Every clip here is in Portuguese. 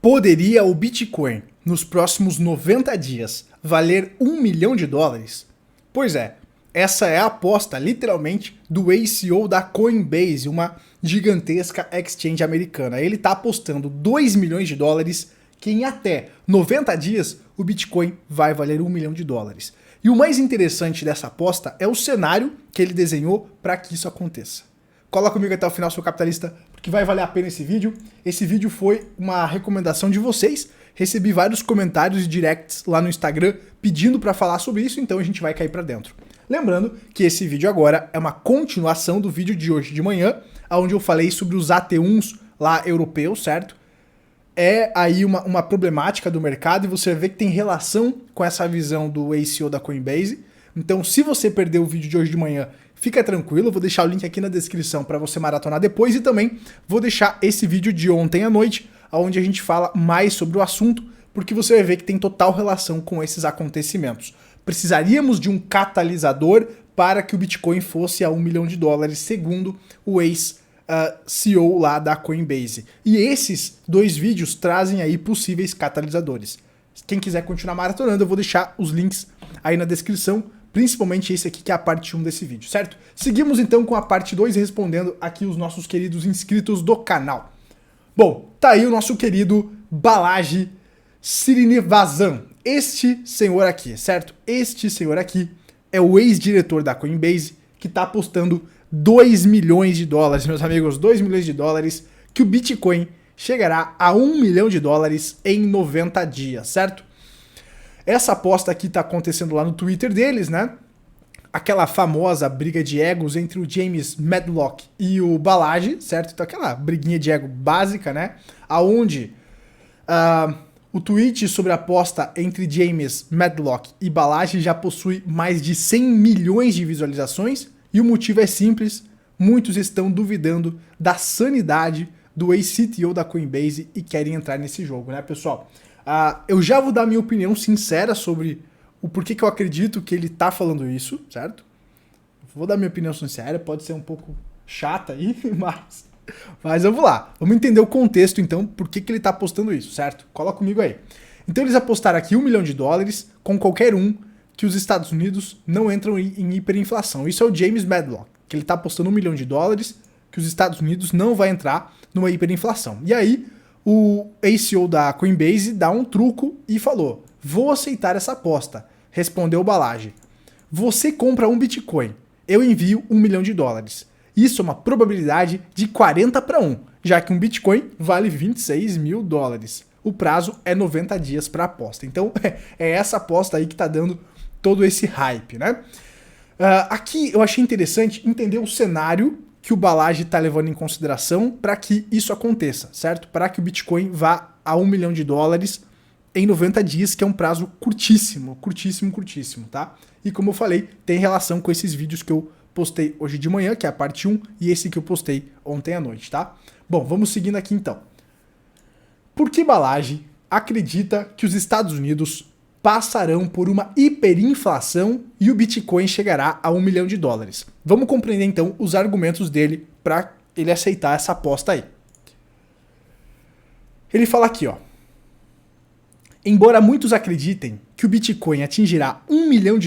Poderia o Bitcoin, nos próximos 90 dias, valer $1 milhão? Pois é, essa é a aposta, literalmente, do ex-CEO da Coinbase, uma gigantesca exchange americana. Ele está apostando $2 milhões que em até 90 dias o Bitcoin vai valer $1 milhão. E o mais interessante dessa aposta é o cenário que ele desenhou para que isso aconteça. Cola comigo até o final, seu capitalista, porque vai valer a pena esse vídeo. Esse vídeo foi uma recomendação de vocês. Recebi vários comentários e directs lá no Instagram pedindo para falar sobre isso, então a gente vai cair para dentro. Lembrando que esse vídeo agora é uma continuação do vídeo de hoje de manhã, onde eu falei sobre os AT1s lá europeus, certo? É aí uma problemática do mercado e você vai ver que tem relação com essa visão do ex-CEO da Coinbase. Então, se você perdeu o vídeo de hoje de manhã, fica tranquilo, eu vou deixar o link aqui na descrição para você maratonar depois e também vou deixar esse vídeo de ontem à noite, onde a gente fala mais sobre o assunto, porque você vai ver que tem total relação com esses acontecimentos. Precisaríamos de um catalisador para que o Bitcoin fosse a $1 milhão, segundo o ex-CEO lá da Coinbase. E esses dois vídeos trazem aí possíveis catalisadores. Quem quiser continuar maratonando, eu vou deixar os links aí na descrição, principalmente esse aqui que é a parte 1 desse vídeo, certo? Seguimos então com a parte 2, respondendo aqui os nossos queridos inscritos do canal. Bom, tá aí o nosso querido Balaji Srinivasan, este senhor aqui, certo? Este senhor aqui é o ex-diretor da Coinbase que tá apostando $2 milhões, meus amigos, $2 milhões, que o Bitcoin chegará a $1 milhão em 90 dias, certo? Essa aposta aqui tá acontecendo lá no Twitter deles, né? Aquela famosa briga de egos entre o James Medlock e o Balaji, certo? Então aquela briguinha de ego básica, né? Aonde o tweet sobre a aposta entre James Medlock e Balaji já possui mais de 100 milhões de visualizações e o motivo é simples, muitos estão duvidando da sanidade do ex-CTO da Coinbase e querem entrar nesse jogo, né, pessoal? Eu já vou dar minha opinião sincera sobre o porquê que eu acredito que ele tá falando isso, certo? Vou dar minha opinião sincera, pode ser um pouco chata aí, mas vamos lá. Vamos entender o contexto, então, por que ele tá apostando isso, certo? Cola comigo aí. Então eles apostaram aqui $1 milhão com qualquer um que os Estados Unidos não entram em hiperinflação. Isso é o James Medlock, que ele tá apostando $1 milhão que os Estados Unidos não vai entrar numa hiperinflação. E aí, o ex-CEO da Coinbase dá um truco e falou: vou aceitar essa aposta. Respondeu o Balaji: você compra um Bitcoin, eu envio $1 milhão. Isso é uma probabilidade de 40-1, já que um Bitcoin vale $26 mil. O prazo é 90 dias para aposta. Então é essa aposta aí que tá dando todo esse hype, né? Aqui eu achei interessante entender o cenário que o Balaji está levando em consideração para que isso aconteça, certo? Para que o Bitcoin vá a $1 milhão em 90 dias, que é um prazo curtíssimo, tá? E como eu falei, tem relação com esses vídeos que eu postei hoje de manhã, que é a parte 1, e esse que eu postei ontem à noite, tá? Bom, vamos seguindo aqui então. Por que Balaji acredita que os Estados Unidos passarão por uma hiperinflação e o Bitcoin chegará a $1 milhão? Vamos compreender então os argumentos dele para ele aceitar essa aposta aí. Ele fala aqui, ó: embora muitos acreditem que o Bitcoin atingirá $1 milhão,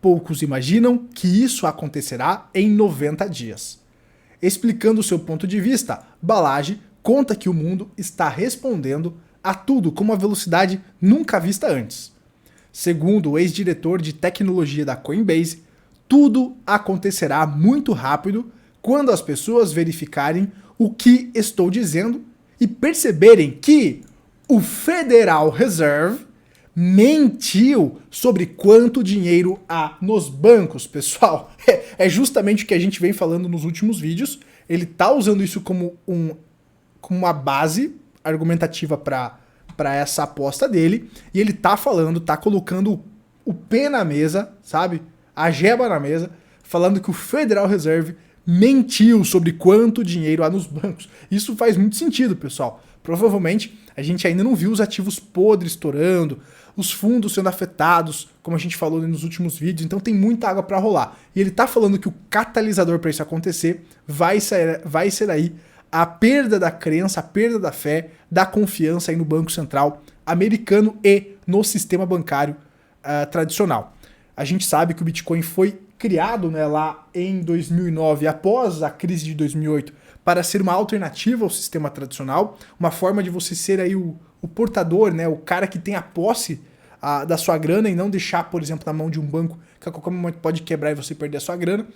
poucos imaginam que isso acontecerá em 90 dias. Explicando seu ponto de vista, Balaji conta que o mundo está respondendo a tudo com uma velocidade nunca vista antes. Segundo o ex-diretor de tecnologia da Coinbase, tudo acontecerá muito rápido quando as pessoas verificarem o que estou dizendo e perceberem que o Federal Reserve mentiu sobre quanto dinheiro há nos bancos, pessoal. É justamente o que a gente vem falando nos últimos vídeos. Ele tá usando isso como uma base argumentativa para essa aposta dele, e ele tá falando, tá colocando o pé na mesa, sabe? A jeba na mesa, falando que o Federal Reserve mentiu sobre quanto dinheiro há nos bancos. Isso faz muito sentido, pessoal. Provavelmente a gente ainda não viu os ativos podres estourando, os fundos sendo afetados, como a gente falou nos últimos vídeos, então tem muita água para rolar. E ele tá falando que o catalisador para isso acontecer vai ser aí a perda da crença, a perda da fé, da confiança aí no Banco Central americano e no sistema bancário tradicional. A gente sabe que o Bitcoin foi criado, né, lá em 2009, após a crise de 2008, para ser uma alternativa ao sistema tradicional, uma forma de você ser aí o portador, né, o cara que tem a posse da sua grana e não deixar, por exemplo, na mão de um banco que a qualquer momento pode quebrar e você perder a sua grana.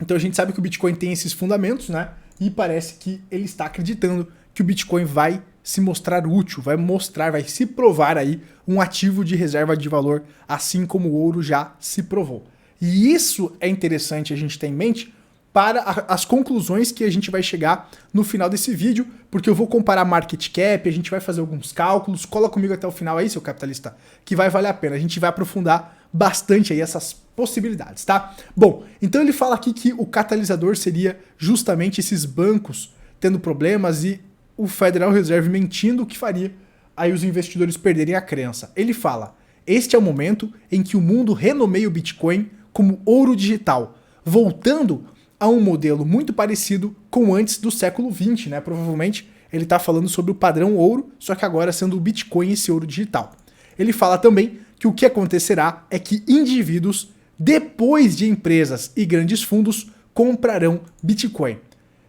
Então a gente sabe que o Bitcoin tem esses fundamentos, né? E parece que ele está acreditando que o Bitcoin vai se mostrar útil, vai se provar aí um ativo de reserva de valor, assim como o ouro já se provou. E isso é interessante a gente ter em mente para as conclusões que a gente vai chegar no final desse vídeo, porque eu vou comparar market cap, a gente vai fazer alguns cálculos, cola comigo até o final aí, seu capitalista, que vai valer a pena. A gente vai aprofundar bastante aí essas possibilidades, tá? Bom, então ele fala aqui que o catalisador seria justamente esses bancos tendo problemas e o Federal Reserve mentindo, o que faria aí os investidores perderem a crença. Ele fala: este é o momento em que o mundo renomeia o Bitcoin como ouro digital, voltando a um modelo muito parecido com antes do século XX, né? Provavelmente ele está falando sobre o padrão ouro, só que agora sendo o Bitcoin esse ouro digital. Ele fala também que o que acontecerá é que indivíduos, depois de empresas e grandes fundos, comprarão Bitcoin.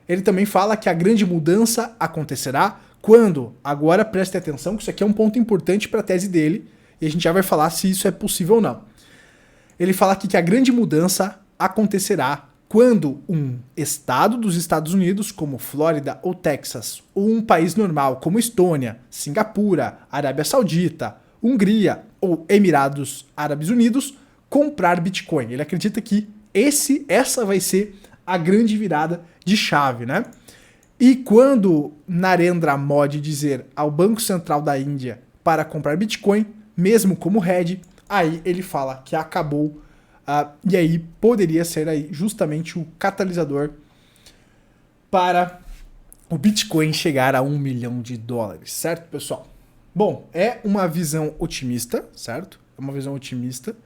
Ele também fala que a grande mudança acontecerá quando, agora preste atenção que isso aqui é um ponto importante para a tese dele, e a gente já vai falar se isso é possível ou não. Ele fala aqui que a grande mudança acontecerá quando um estado dos Estados Unidos, como Flórida ou Texas, ou um país normal como Estônia, Singapura, Arábia Saudita, Hungria ou Emirados Árabes Unidos, comprar Bitcoin. Ele acredita que essa vai ser a grande virada de chave, né? E quando Narendra Modi dizer ao Banco Central da Índia para comprar Bitcoin, mesmo como hedge, aí ele fala que acabou, e aí poderia ser aí justamente o catalisador para o Bitcoin chegar a $1 milhão, certo, pessoal? Bom, é uma visão otimista, certo? É uma visão otimista.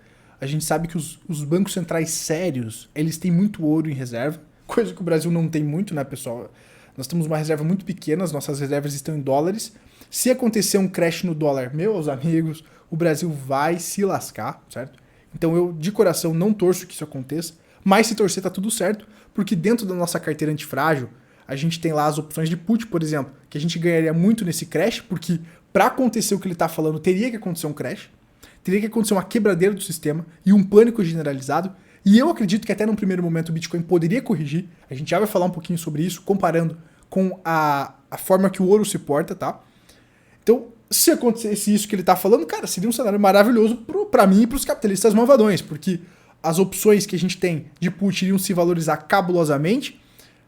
A gente sabe que os bancos centrais sérios, eles têm muito ouro em reserva, coisa que o Brasil não tem muito, né, pessoal? Nós temos uma reserva muito pequena, as nossas reservas estão em dólares. Se acontecer um crash no dólar, meus amigos, o Brasil vai se lascar, certo? Então eu, de coração, não torço que isso aconteça, mas se torcer tá tudo certo, porque dentro da nossa carteira antifrágil, a gente tem lá as opções de put, por exemplo, que a gente ganharia muito nesse crash, porque para acontecer o que ele tá falando, teria que acontecer um crash, teria que acontecer uma quebradeira do sistema e um pânico generalizado, e eu acredito que até num primeiro momento o Bitcoin poderia corrigir, a gente já vai falar um pouquinho sobre isso, comparando com a forma que o ouro se porta, tá? Então, se acontecesse isso que ele tá falando, cara, seria um cenário maravilhoso para mim e para os capitalistas malvadões, porque as opções que a gente tem de put iriam se valorizar cabulosamente,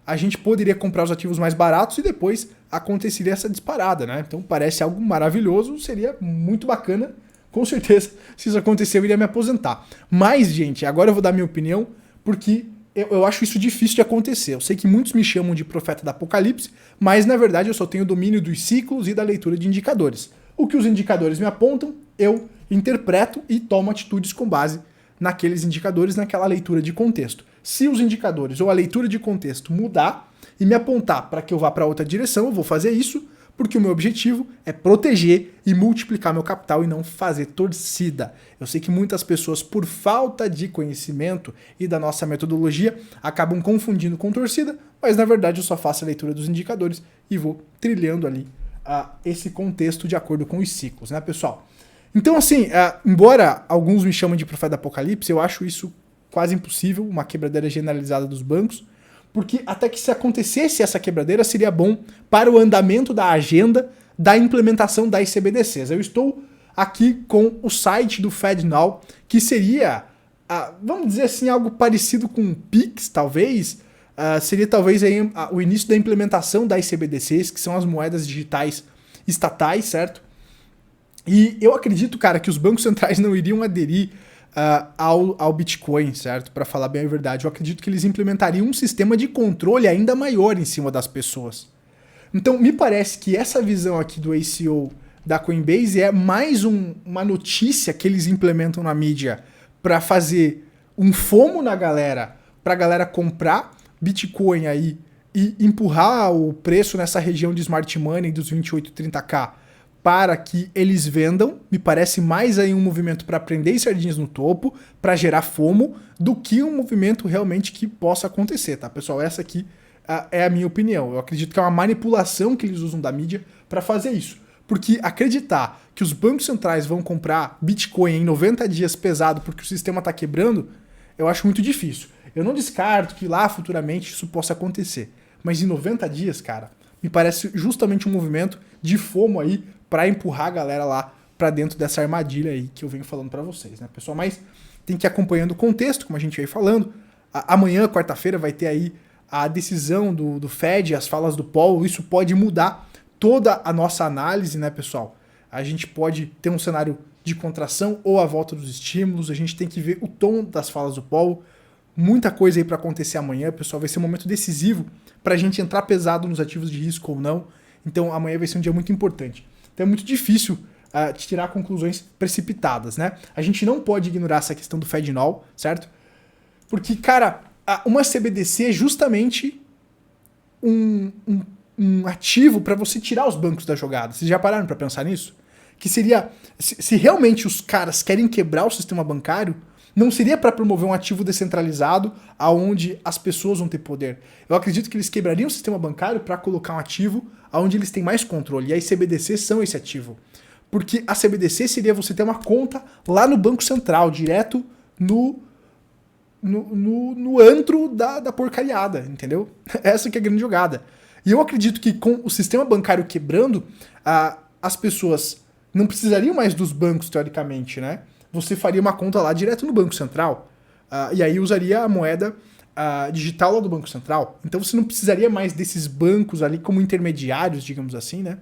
a gente poderia comprar os ativos mais baratos e depois aconteceria essa disparada, né? Então parece algo maravilhoso, seria muito bacana, com certeza, se isso acontecer eu iria me aposentar. Mas, gente, agora eu vou dar minha opinião, porque eu acho isso difícil de acontecer. Eu sei que muitos me chamam de profeta do apocalipse, mas na verdade eu só tenho domínio dos ciclos e da leitura de indicadores. O que os indicadores me apontam, eu interpreto e tomo atitudes com base naqueles indicadores, naquela leitura de contexto. Se os indicadores ou a leitura de contexto mudar e me apontar para que eu vá para outra direção, eu vou fazer isso, porque o meu objetivo é proteger e multiplicar meu capital e não fazer torcida. Eu sei que muitas pessoas, por falta de conhecimento e da nossa metodologia, acabam confundindo com torcida, mas na verdade eu só faço a leitura dos indicadores e vou trilhando ali esse contexto de acordo com os ciclos, né, pessoal? Então, assim, embora alguns me chamem de profeta do apocalipse, eu acho isso quase impossível, uma quebradeira generalizada dos bancos, porque até que se acontecesse essa quebradeira seria bom para o andamento da agenda da implementação das CBDCs. Eu estou aqui com o site do FedNow, que seria, vamos dizer assim, algo parecido com o Pix, talvez. Seria talvez aí, o início da implementação das CBDCs, que são as moedas digitais estatais, certo? E eu acredito, cara, que os bancos centrais não iriam aderir ao Bitcoin, certo? Para falar bem a verdade, eu acredito que eles implementariam um sistema de controle ainda maior em cima das pessoas. Então, me parece que essa visão aqui do ACO da Coinbase é mais uma notícia que eles implementam na mídia para fazer um FOMO na galera, para a galera comprar Bitcoin aí e empurrar o preço nessa região de smart money dos 28, 30k para que eles vendam, me parece mais aí um movimento para prender sardinhas no topo, para gerar FOMO, do que um movimento realmente que possa acontecer, tá, pessoal? Essa aqui é a minha opinião. Eu acredito que é uma manipulação que eles usam da mídia para fazer isso. Porque acreditar que os bancos centrais vão comprar Bitcoin em 90 dias pesado porque o sistema está quebrando, eu acho muito difícil. Eu não descarto que lá futuramente isso possa acontecer. Mas em 90 dias, cara, me parece justamente um movimento de FOMO aí para empurrar a galera lá para dentro dessa armadilha aí que eu venho falando para vocês, né, pessoal? Mas tem que ir acompanhando o contexto, como a gente veio falando. Amanhã, quarta-feira, vai ter aí a decisão do Fed, as falas do Powell. Isso pode mudar toda a nossa análise, né, pessoal? A gente pode ter um cenário de contração ou a volta dos estímulos. A gente tem que ver o tom das falas do Powell. Muita coisa aí para acontecer amanhã, pessoal. Vai ser um momento decisivo para a gente entrar pesado nos ativos de risco ou não. Então amanhã vai ser um dia muito importante. Então é muito difícil tirar conclusões precipitadas, né? A gente não pode ignorar essa questão do Fed Null, certo? Porque, cara, uma CBDC é justamente um ativo para você tirar os bancos da jogada. Vocês já pararam para pensar nisso? Que seria, se realmente os caras querem quebrar o sistema bancário, não seria para promover um ativo descentralizado aonde as pessoas vão ter poder. Eu acredito que eles quebrariam o sistema bancário para colocar um ativo aonde eles têm mais controle. E as CBDCs são esse ativo. Porque a CBDC seria você ter uma conta lá no Banco Central, direto no antro da porcariada, entendeu? Essa que é a grande jogada. E eu acredito que com o sistema bancário quebrando, as pessoas não precisariam mais dos bancos, teoricamente, né? Você faria uma conta lá direto no Banco Central, e aí usaria a moeda digital lá do Banco Central. Então você não precisaria mais desses bancos ali como intermediários, digamos assim, né?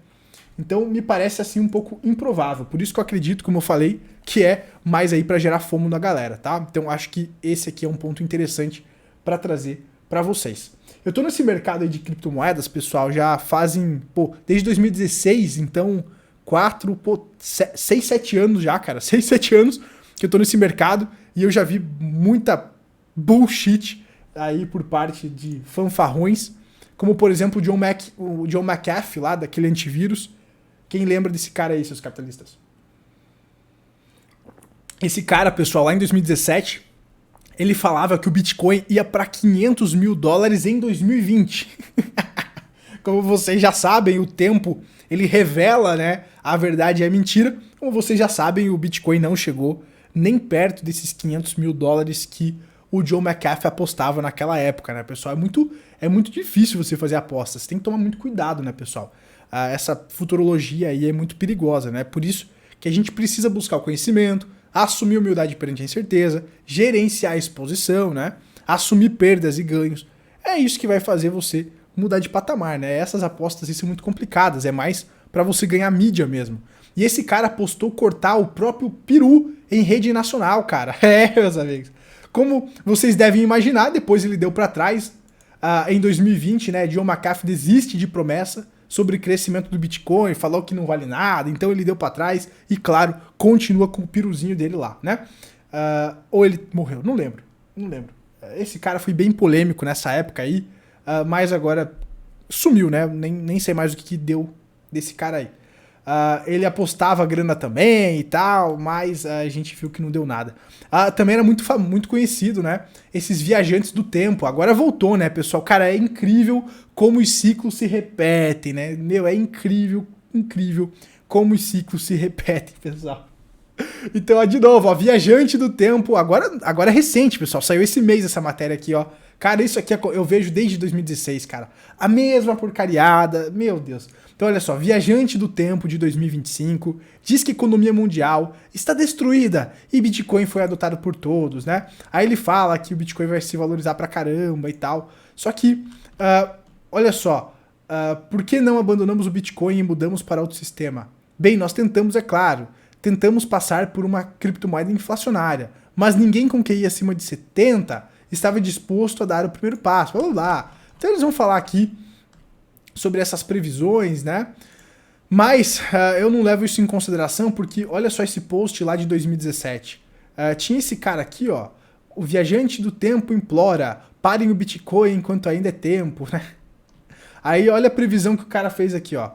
Então me parece assim um pouco improvável. Por isso que eu acredito, como eu falei, que é mais aí para gerar FOMO na galera, tá? Então acho que esse aqui é um ponto interessante para trazer para vocês. Eu tô nesse mercado aí de criptomoedas, pessoal, já fazem, desde 2016, então 6, 7 anos já, cara. 6, 7 anos que eu tô nesse mercado e eu já vi muita bullshit aí por parte de fanfarrões, como por exemplo o John McAfee lá, daquele antivírus. Quem lembra desse cara aí, seus capitalistas? Esse cara, pessoal, lá em 2017, ele falava que o Bitcoin ia para 500 mil dólares em 2020. Como vocês já sabem, o tempo ele revela, né, a verdade e a mentira. Como vocês já sabem, o Bitcoin não chegou nem perto desses 500 mil dólares que o John McAfee apostava naquela época, né, pessoal? É muito difícil você fazer apostas. Você tem que tomar muito cuidado, né, pessoal? Essa futurologia aí é muito perigosa, né? Por isso que a gente precisa buscar o conhecimento, assumir humildade perante a incerteza, gerenciar a exposição, né? Assumir perdas e ganhos. É isso que vai fazer você mudar de patamar, né? Essas apostas são muito complicadas, é mais para você ganhar mídia mesmo. E esse cara apostou cortar o próprio peru em rede nacional, cara. Meus amigos. Como vocês devem imaginar, depois ele deu para trás. Em 2020, né? John McAfee desiste de promessa sobre crescimento do Bitcoin, falou que não vale nada, então ele deu para trás e, claro, continua com o piruzinho dele lá, né? Ou ele morreu, não lembro. Esse cara foi bem polêmico nessa época aí, mas agora sumiu, né? Nem sei mais o que deu desse cara aí. Ele apostava grana também e tal, mas a gente viu que não deu nada. Também era muito conhecido, né? Esses viajantes do tempo. Agora voltou, né, pessoal? Cara, é incrível como os ciclos se repetem, né? Meu, é incrível como os ciclos se repetem, pessoal. Então, de novo, viajante do tempo. Agora é recente, pessoal. Saiu esse mês essa matéria aqui, ó. Cara, isso aqui eu vejo desde 2016, cara. A mesma porcariada. Meu Deus. Então, olha só, viajante do tempo de 2025 diz que a economia mundial está destruída e Bitcoin foi adotado por todos, né? Aí ele fala que o Bitcoin vai se valorizar pra caramba e tal. Só que, olha só, por que não abandonamos o Bitcoin e mudamos para outro sistema? Bem, nós tentamos, é claro, passar por uma criptomoeda inflacionária, mas ninguém com QI acima de 70 estava disposto a dar o primeiro passo. Vamos lá. Então eles vão falar aqui sobre essas previsões, né? Mas eu não levo isso em consideração porque olha só esse post lá de 2017. Tinha esse cara aqui, ó. O viajante do tempo implora, parem o Bitcoin enquanto ainda é tempo, né? Aí olha a previsão que o cara fez aqui, ó.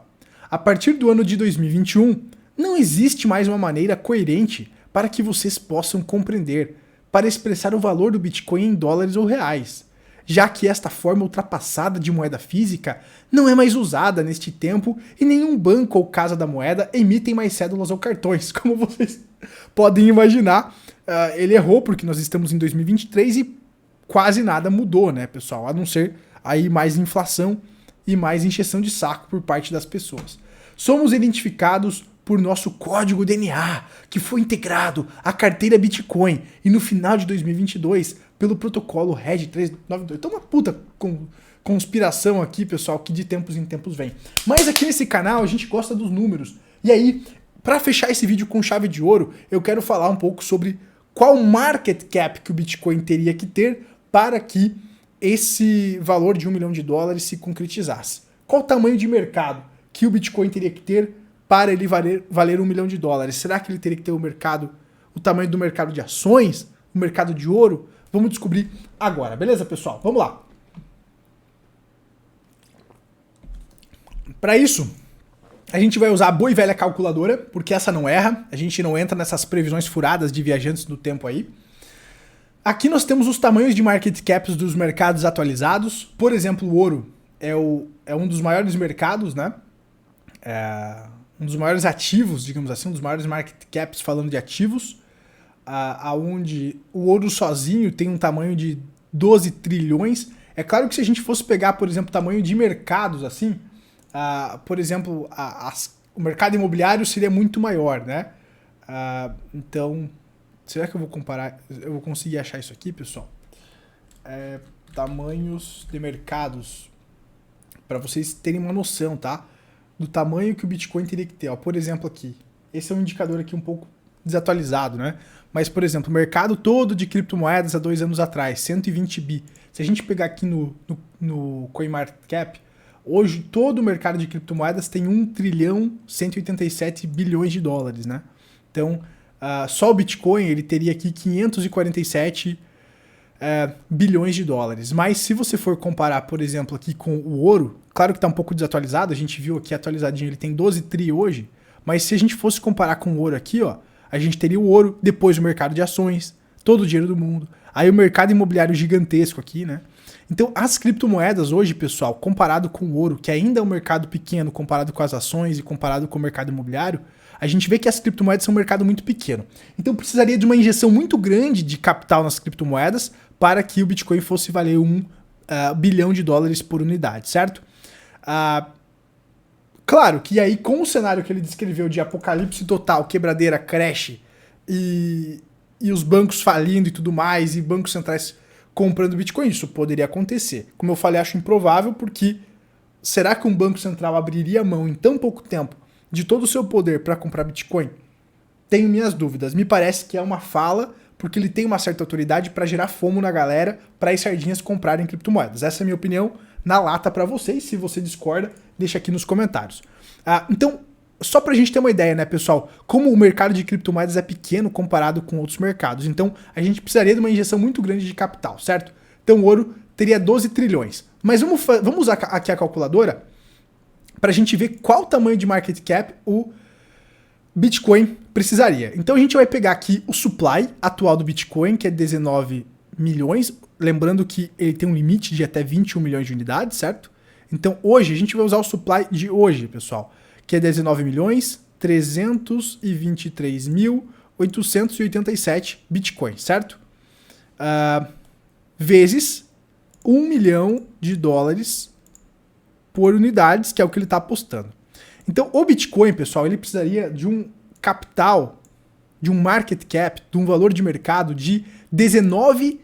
A partir do ano de 2021, não existe mais uma maneira coerente para que vocês possam compreender, para expressar o valor do Bitcoin em dólares ou reais, já que esta forma ultrapassada de moeda física não é mais usada neste tempo e nenhum banco ou casa da moeda emitem mais cédulas ou cartões. Como vocês podem imaginar, ele errou porque nós estamos em 2023 e quase nada mudou, né, pessoal? A não ser aí mais inflação e mais encheção de saco por parte das pessoas. Somos identificados por nosso código DNA, que foi integrado à carteira Bitcoin e no final de 2022 pelo protocolo RED 392. Então uma puta conspiração aqui, pessoal, que de tempos em tempos vem. Mas aqui nesse canal a gente gosta dos números. E aí, para fechar esse vídeo com chave de ouro, eu quero falar um pouco sobre qual market cap que o Bitcoin teria que ter para que esse valor de $1 milhão se concretizasse. Qual o tamanho de mercado que o Bitcoin teria que ter para ele valer $1 milhão? Será que ele teria que ter o tamanho do mercado de ações, o mercado de ouro? Vamos descobrir agora, beleza, pessoal? Vamos lá. Para isso, a gente vai usar a boa e velha calculadora, porque essa não erra, a gente não entra nessas previsões furadas de viajantes do tempo aí. Aqui nós temos os tamanhos de market caps dos mercados atualizados. Por exemplo, o ouro é um dos maiores mercados, né? Um dos maiores ativos, digamos assim, um dos maiores market caps falando de ativos, aonde o ouro sozinho tem um tamanho de 12 trilhões. É claro que se a gente fosse pegar, por exemplo, o tamanho de mercados, assim, por exemplo, o mercado imobiliário seria muito maior, né? Então, será que eu vou comparar? Eu vou conseguir achar isso aqui, pessoal? Tamanhos de mercados, para vocês terem uma noção, tá? Do tamanho que o Bitcoin teria que ter. Ó, por exemplo, aqui. Esse é um indicador aqui um pouco desatualizado, né? Mas, por exemplo, o mercado todo de criptomoedas há 2 anos atrás, 120 bi. Se a gente pegar aqui no CoinMarketCap, hoje todo o mercado de criptomoedas tem 1 trilhão 187 bilhões de dólares, né? Então, só o Bitcoin ele teria aqui 547 bilhões de dólares. Mas se você for comparar, por exemplo, aqui com o ouro, claro que está um pouco desatualizado, a gente viu aqui atualizadinho, ele tem 12 tri hoje, mas se a gente fosse comparar com o ouro aqui, ó, a gente teria o ouro, depois o mercado de ações, todo o dinheiro do mundo, aí o mercado imobiliário gigantesco aqui, né? Então as criptomoedas hoje, pessoal, comparado com o ouro, que ainda é um mercado pequeno comparado com as ações e comparado com o mercado imobiliário, a gente vê que as criptomoedas são um mercado muito pequeno. Então precisaria de uma injeção muito grande de capital nas criptomoedas para que o Bitcoin fosse valer $1 bilhão por unidade, certo? Claro que aí com o cenário que ele descreveu de apocalipse total, quebradeira, crash e os bancos falindo e tudo mais, e bancos centrais comprando Bitcoin, isso poderia acontecer. Como eu falei, acho improvável, porque será que um banco central abriria a mão em tão pouco tempo de todo o seu poder para comprar Bitcoin? Tenho minhas dúvidas. Me parece que é uma fala, porque ele tem uma certa autoridade para gerar fomo na galera, para as sardinhas comprarem criptomoedas. Essa é a minha opinião na lata para vocês. Se você discorda, deixa aqui nos comentários. Então, só para a gente ter uma ideia, né, pessoal? Como o mercado de criptomoedas é pequeno comparado com outros mercados, então a gente precisaria de uma injeção muito grande de capital, certo? Então o ouro teria 12 trilhões. Mas vamos usar aqui a calculadora para a gente ver qual tamanho de market cap o Bitcoin precisaria. Então a gente vai pegar aqui o supply atual do Bitcoin, que é 19 milhões, lembrando que ele tem um limite de até 21 milhões de unidades, certo? Então hoje a gente vai usar o supply de hoje, pessoal, que é 19.323.887 Bitcoins, certo? Vezes $1 milhão por unidades, que é o que ele está apostando. Então, o Bitcoin, pessoal, ele precisaria de um capital, de um market cap, de um valor de mercado de 19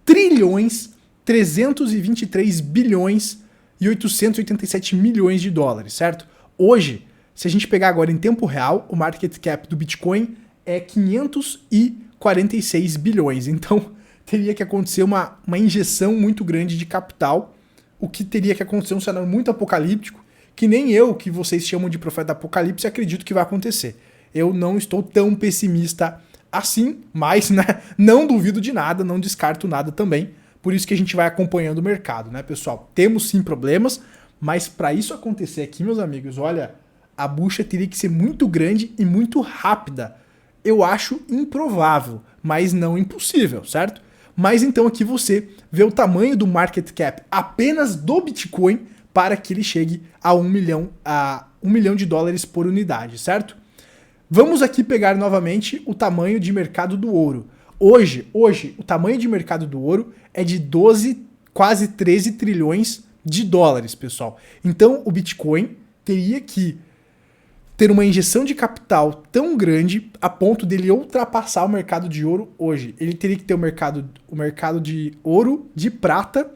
trilhões 323 bilhões e 887 milhões de dólares, certo? Hoje, se a gente pegar agora em tempo real, o market cap do Bitcoin é 546 bilhões. Então, teria que acontecer uma injeção muito grande de capital, o que teria que acontecer um cenário muito apocalíptico, que nem eu, que vocês chamam de profeta do apocalipse, acredito que vai acontecer. Eu não estou tão pessimista assim, mas né, não duvido de nada, não descarto nada também. Por isso que a gente vai acompanhando o mercado, né, pessoal? Temos sim problemas, Mas para isso acontecer aqui, meus amigos, olha, a bucha teria que ser muito grande e muito rápida. Eu acho improvável, mas não impossível, certo? Mas então aqui você vê o tamanho do market cap apenas do Bitcoin para que ele chegue a 1 milhão de dólares por unidade, certo? Vamos aqui pegar novamente o tamanho de mercado do ouro. Hoje, o tamanho de mercado do ouro é de 12, quase 13 trilhões de dólares, pessoal. Então, o Bitcoin teria que ter uma injeção de capital tão grande a ponto dele ultrapassar o mercado de ouro hoje. Ele teria que ter o mercado de ouro, de prata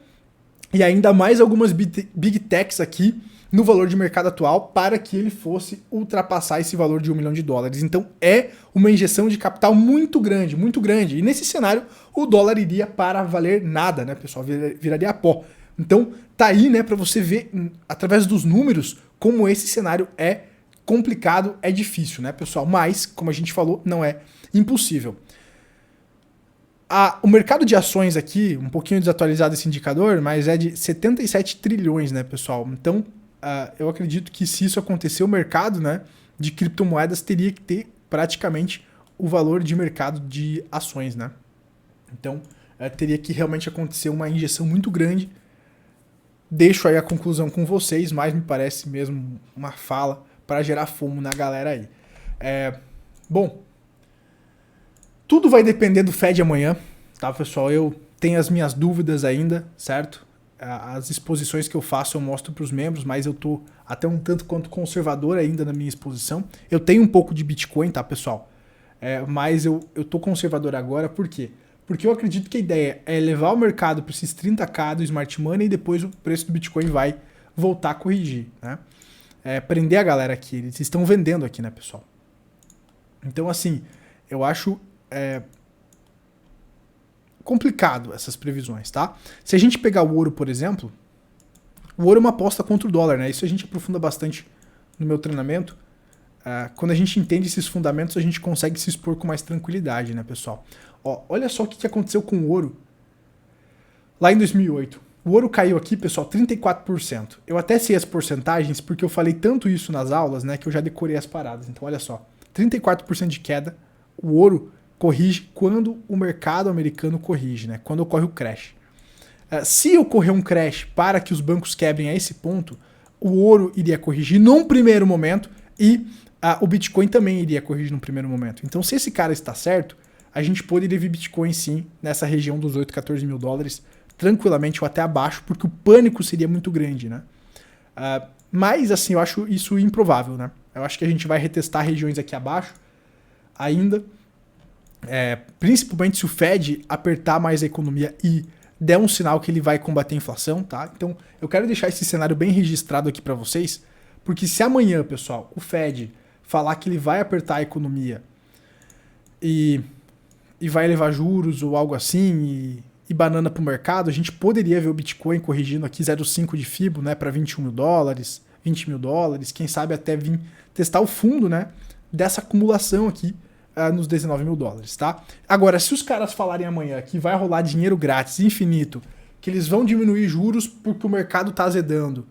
e ainda mais algumas big techs aqui no valor de mercado atual para que ele fosse ultrapassar esse valor de 1 milhão de dólares. Então é uma injeção de capital muito grande, muito grande. E nesse cenário o dólar iria para valer nada, né, pessoal? Viraria pó. Então tá aí, né, para você ver através dos números como esse cenário é complicado, é difícil, né, pessoal? Mas, como a gente falou, não é impossível. O mercado de ações aqui, um pouquinho desatualizado esse indicador, mas é de 77 trilhões, né, pessoal? Então, eu acredito que se isso acontecer, o mercado, né, de criptomoedas teria que ter praticamente o valor de mercado de ações, né? Então, teria que realmente acontecer uma injeção muito grande. Deixo aí a conclusão com vocês, mas me parece mesmo uma fala para gerar FOMO na galera aí. Bom, tudo vai depender do Fed amanhã, tá, pessoal? Eu tenho as minhas dúvidas ainda, certo? As exposições que eu faço eu mostro para os membros, mas eu tô até um tanto quanto conservador ainda na minha exposição. Eu tenho um pouco de Bitcoin, tá, pessoal? Mas eu tô conservador agora, por quê? Porque eu acredito que a ideia é levar o mercado para esses 30k do Smart Money e depois o preço do Bitcoin vai voltar a corrigir, né? Prender a galera aqui, eles estão vendendo aqui, né, pessoal? Então, assim, eu acho complicado essas previsões, tá? Se a gente pegar o ouro, por exemplo, o ouro é uma aposta contra o dólar, né? Isso a gente aprofunda bastante no meu treinamento. Quando a gente entende esses fundamentos, a gente consegue se expor com mais tranquilidade, né, pessoal? Ó, olha só o que aconteceu com o ouro lá em 2008. O ouro caiu aqui, pessoal, 34%. Eu até sei as porcentagens porque eu falei tanto isso nas aulas, né, que eu já decorei as paradas. Então, olha só, 34% de queda, o ouro corrige quando o mercado americano corrige, né, quando ocorre o crash. Se ocorrer um crash para que os bancos quebrem a esse ponto, o ouro iria corrigir num primeiro momento e o Bitcoin também iria corrigir num primeiro momento. Então, se esse cara está certo, a gente poderia ver Bitcoin sim nessa região dos 8, 14 mil dólares, tranquilamente ou até abaixo, porque o pânico seria muito grande, né? Mas, assim, eu acho isso improvável, né? Eu acho que a gente vai retestar regiões aqui abaixo ainda, principalmente se o Fed apertar mais a economia e der um sinal que ele vai combater a inflação, tá? Então, eu quero deixar esse cenário bem registrado aqui para vocês, porque se amanhã, pessoal, o Fed falar que ele vai apertar a economia e vai levar juros ou algo assim e banana para o mercado, a gente poderia ver o Bitcoin corrigindo aqui 0,5 de FIBO, né, para 21 mil dólares, 20 mil dólares, quem sabe até vir testar o fundo, né, dessa acumulação aqui nos 19 mil dólares, tá? Agora, se os caras falarem amanhã que vai rolar dinheiro grátis, infinito, que eles vão diminuir juros porque o mercado está azedando,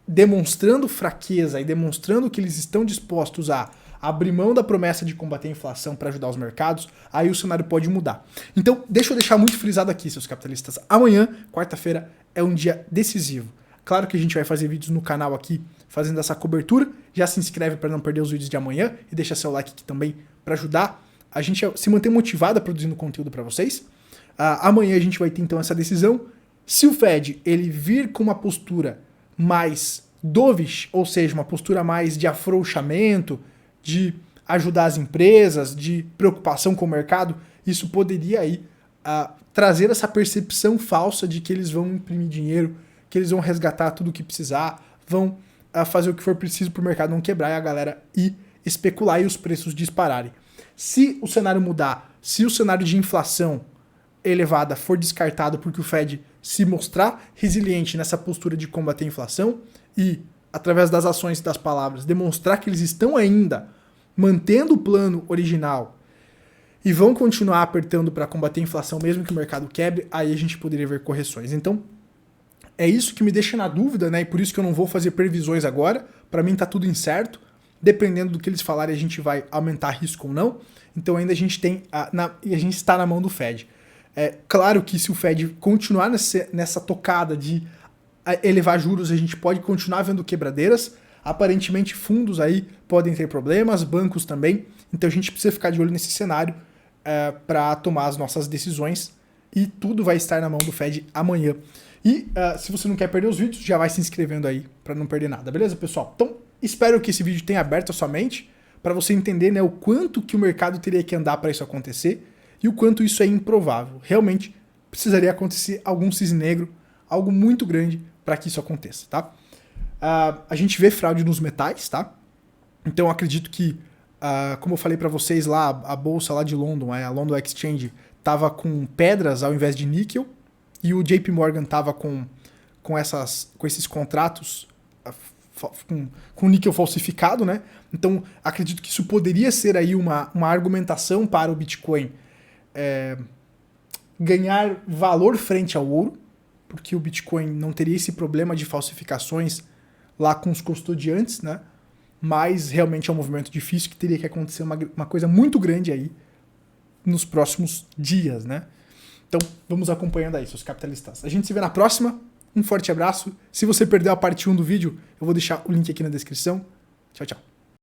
demonstrando fraqueza e demonstrando que eles estão dispostos a abrir mão da promessa de combater a inflação para ajudar os mercados, aí o cenário pode mudar. Então, deixa eu deixar muito frisado aqui, seus capitalistas. Amanhã, quarta-feira, é um dia decisivo. Claro que a gente vai fazer vídeos no canal aqui, fazendo essa cobertura. Já se inscreve para não perder os vídeos de amanhã e deixa seu like aqui também para ajudar a gente a se manter motivado a produzindo conteúdo para vocês. Amanhã a gente vai ter então essa decisão. Se o Fed ele vir com uma postura mais dovish, ou seja, uma postura mais de afrouxamento, de ajudar as empresas, de preocupação com o mercado, isso poderia aí trazer essa percepção falsa de que eles vão imprimir dinheiro, que eles vão resgatar tudo o que precisar, vão fazer o que for preciso para o mercado não quebrar e a galera ir especular e os preços dispararem. Se o cenário mudar, se o cenário de inflação elevada for descartado porque o Fed se mostrar resiliente nessa postura de combater a inflação e através das ações e das palavras, demonstrar que eles estão ainda mantendo o plano original e vão continuar apertando para combater a inflação mesmo que o mercado quebre, aí a gente poderia ver correções. Então, é isso que me deixa na dúvida, né? E por isso que eu não vou fazer previsões agora. Para mim tá tudo incerto. Dependendo do que eles falarem, a gente vai aumentar risco ou não. Então ainda a gente tem e a gente está na mão do Fed. É claro que se o Fed continuar nessa tocada de elevar juros, a gente pode continuar vendo quebradeiras. Aparentemente fundos aí podem ter problemas, bancos também. Então a gente precisa ficar de olho nesse cenário para tomar as nossas decisões. E tudo vai estar na mão do Fed amanhã. E se você não quer perder os vídeos, já vai se inscrevendo aí para não perder nada, beleza, pessoal? Então, espero que esse vídeo tenha aberto a sua mente para você entender, né, o quanto que o mercado teria que andar para isso acontecer e o quanto isso é improvável. Realmente precisaria acontecer algum cisne negro, algo muito grande para que isso aconteça, tá? A gente vê fraude nos metais, tá? Então eu acredito que, como eu falei para vocês lá, a bolsa lá de London, a London Exchange, tava com pedras ao invés de níquel, e o JP Morgan tava com esses contratos com níquel falsificado, né? Então acredito que isso poderia ser aí uma argumentação para o Bitcoin ganhar valor frente ao ouro, porque o Bitcoin não teria esse problema de falsificações lá com os custodiantes, né? Mas realmente é um movimento difícil que teria que acontecer uma coisa muito grande aí nos próximos dias, né? Então, vamos acompanhando aí, seus capitalistas. A gente se vê na próxima. Um forte abraço. Se você perdeu a parte 1 do vídeo, eu vou deixar o link aqui na descrição. Tchau, tchau.